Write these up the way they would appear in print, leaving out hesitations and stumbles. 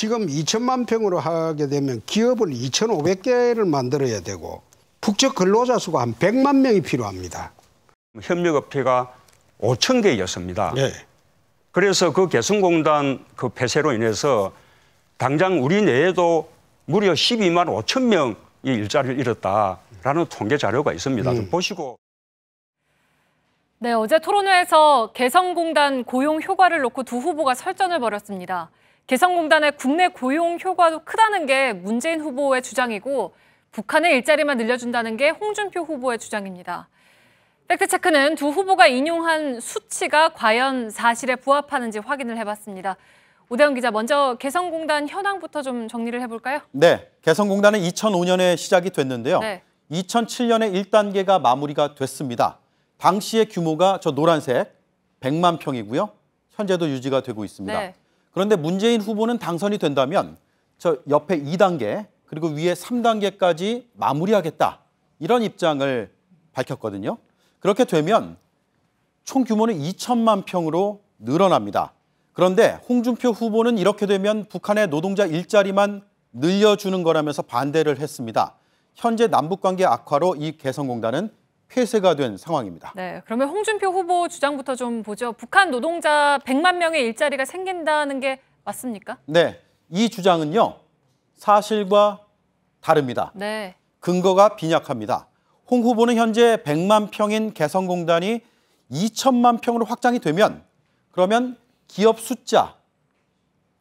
지금 2천만 평으로 하게 되면 기업을 2,500개를 만들어야 되고 북적 근로자 수가 한 100만 명이 필요합니다. 협력업체가 5천 개였습니다. 네. 그래서 그 개성공단 그 폐쇄로 인해서 당장 우리 내에도 무려 12만 5천 명이 일자리를 잃었다라는 통계 자료가 있습니다. 좀 보시고. 네, 어제 토론회에서 개성공단 고용 효과를 놓고 두 후보가 설전을 벌였습니다. 개성공단의 국내 고용 효과도 크다는 게 문재인 후보의 주장이고 북한의 일자리만 늘려준다는 게 홍준표 후보의 주장입니다. 팩트체크는 두 후보가 인용한 수치가 과연 사실에 부합하는지 확인을 해봤습니다. 오대영 기자, 먼저 개성공단 현황부터 좀 정리를 해볼까요? 네, 개성공단은 2005년에 시작이 됐는데요. 네. 2007년에 1단계가 마무리가 됐습니다. 당시의 규모가 저 노란색 100만 평이고요. 현재도 유지가 되고 있습니다. 네. 그런데 문재인 후보는 당선이 된다면 저 옆에 2단계 그리고 위에 3단계까지 마무리하겠다. 이런 입장을 밝혔거든요. 그렇게 되면 총 규모는 2천만 평으로 늘어납니다. 그런데 홍준표 후보는 이렇게 되면 북한의 노동자 일자리만 늘려주는 거라면서 반대를 했습니다. 현재 남북관계 악화로 이 개성공단은 폐쇄가 된 상황입니다. 네, 그러면 홍준표 후보 주장부터 좀 보죠. 북한 노동자 100만 명의 일자리가 생긴다는 게 맞습니까? 네, 이 주장은요. 사실과 다릅니다. 네. 근거가 빈약합니다. 홍 후보는 현재 100만 평인 개성공단이 2천만 평으로 확장이 되면 그러면 기업 숫자,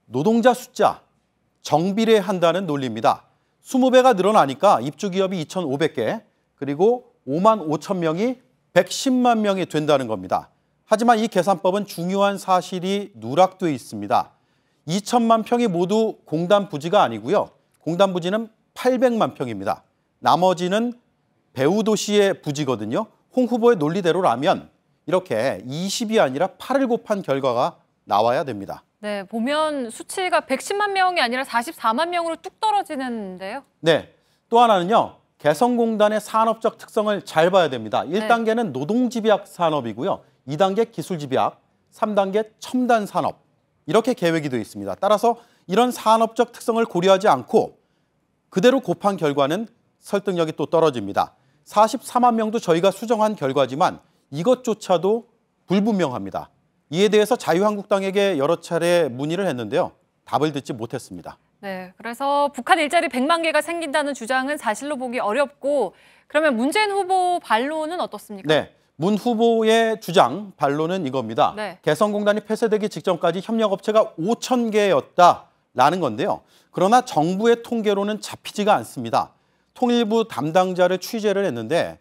노동자 숫자 정비례한다는 논리입니다. 20배가 늘어나니까 입주 기업이 2,500개 그리고 5만 5천 명이 110만 명이 된다는 겁니다. 하지만 이 계산법은 중요한 사실이 누락돼 있습니다. 2천만 평이 모두 공단 부지가 아니고요. 공단 부지는 800만 평입니다. 나머지는 배후도시의 부지거든요. 홍 후보의 논리대로라면 이렇게 20이 아니라 8을 곱한 결과가 나와야 됩니다. 네, 보면 수치가 110만 명이 아니라 44만 명으로 뚝 떨어지는데요. 네, 또 하나는요. 개성공단의 산업적 특성을 잘 봐야 됩니다. 1단계는 노동집약 산업이고요. 2단계 기술집약, 3단계 첨단 산업. 이렇게 계획이 되어 있습니다. 따라서 이런 산업적 특성을 고려하지 않고 그대로 곱한 결과는 설득력이 또 떨어집니다. 44만 명도 저희가 수정한 결과지만 이것조차도 불분명합니다. 이에 대해서 자유한국당에게 여러 차례 문의를 했는데요. 답을 듣지 못했습니다. 네, 그래서 북한 일자리 100만 개가 생긴다는 주장은 사실로 보기 어렵고 그러면 문재인 후보 반론은 어떻습니까? 네, 문 후보의 주장, 반론은 이겁니다. 네. 개성공단이 폐쇄되기 직전까지 협력업체가 5천 개였다라는 건데요. 그러나 정부의 통계로는 잡히지가 않습니다. 통일부 담당자를 취재를 했는데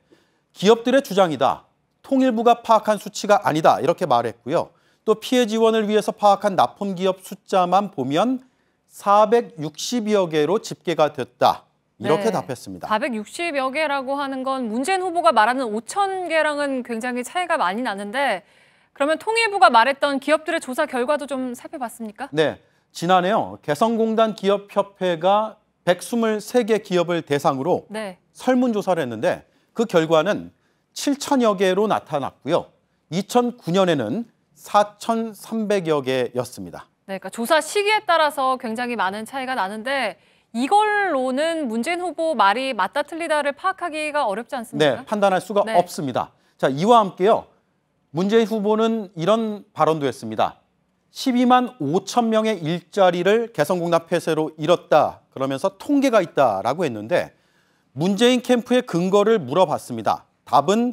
기업들의 주장이다. 통일부가 파악한 수치가 아니다. 이렇게 말했고요. 또 피해 지원을 위해서 파악한 납품기업 숫자만 보면 460여 개로 집계가 됐다. 이렇게 네, 답했습니다. 460여 개라고 하는 건 문재인 후보가 말하는 5천 개랑은 굉장히 차이가 많이 나는데 그러면 통일부가 말했던 기업들의 조사 결과도 좀 살펴봤습니까? 네, 지난해요. 개성공단 기업협회가 123개 기업을 대상으로 네. 설문조사를 했는데 그 결과는 7천여 개로 나타났고요. 2009년에는 4,300여 개였습니다. 네, 그러니까 조사 시기에 따라서 굉장히 많은 차이가 나는데 이걸로는 문재인 후보 말이 맞다 틀리다를 파악하기가 어렵지 않습니까? 네, 판단할 수가 없습니다. 자, 이와 함께요. 문재인 후보는 이런 발언도 했습니다. 12만 5천 명의 일자리를 개성공단 폐쇄로 잃었다. 그러면서 통계가 있다라고 했는데 문재인 캠프의 근거를 물어봤습니다. 답은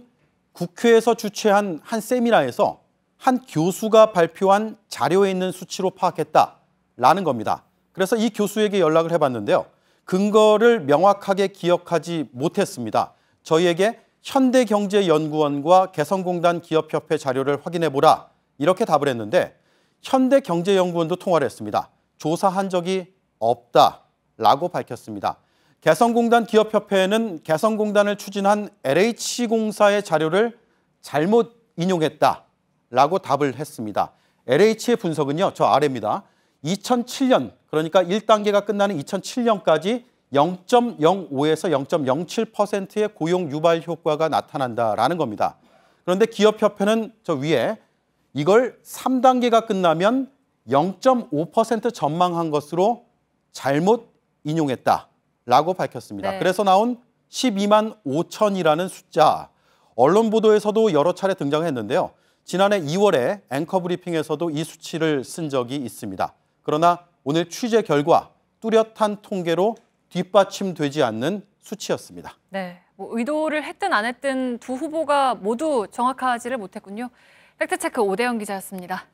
국회에서 주최한 한 세미나에서 한 교수가 발표한 자료에 있는 수치로 파악했다라는 겁니다. 그래서 이 교수에게 연락을 해봤는데요. 근거를 명확하게 기억하지 못했습니다. 저희에게 현대경제연구원과 개성공단 기업협회 자료를 확인해보라 이렇게 답을 했는데 현대경제연구원도 통화를 했습니다. 조사한 적이 없다라고 밝혔습니다. 개성공단 기업협회는 개성공단을 추진한 LH공사의 자료를 잘못 인용했다라고 답을 했습니다. LH의 분석은요, 저 아래입니다. 2007년, 그러니까 1단계가 끝나는 2007년까지 0.05에서 0.07%의 고용 유발 효과가 나타난다라는 겁니다. 그런데 기업협회는 저 위에 이걸 3단계가 끝나면 0.5% 전망한 것으로 잘못 인용했다라고 밝혔습니다. 네. 그래서 나온 12만 5천이라는 숫자, 언론 보도에서도 여러 차례 등장했는데요. 지난해 2월에 앵커 브리핑에서도 이 수치를 쓴 적이 있습니다. 그러나 오늘 취재 결과 뚜렷한 통계로 뒷받침되지 않는 수치였습니다. 네, 뭐 의도를 했든 안 했든 두 후보가 모두 정확하지를 못했군요. 팩트체크 오대영 기자였습니다.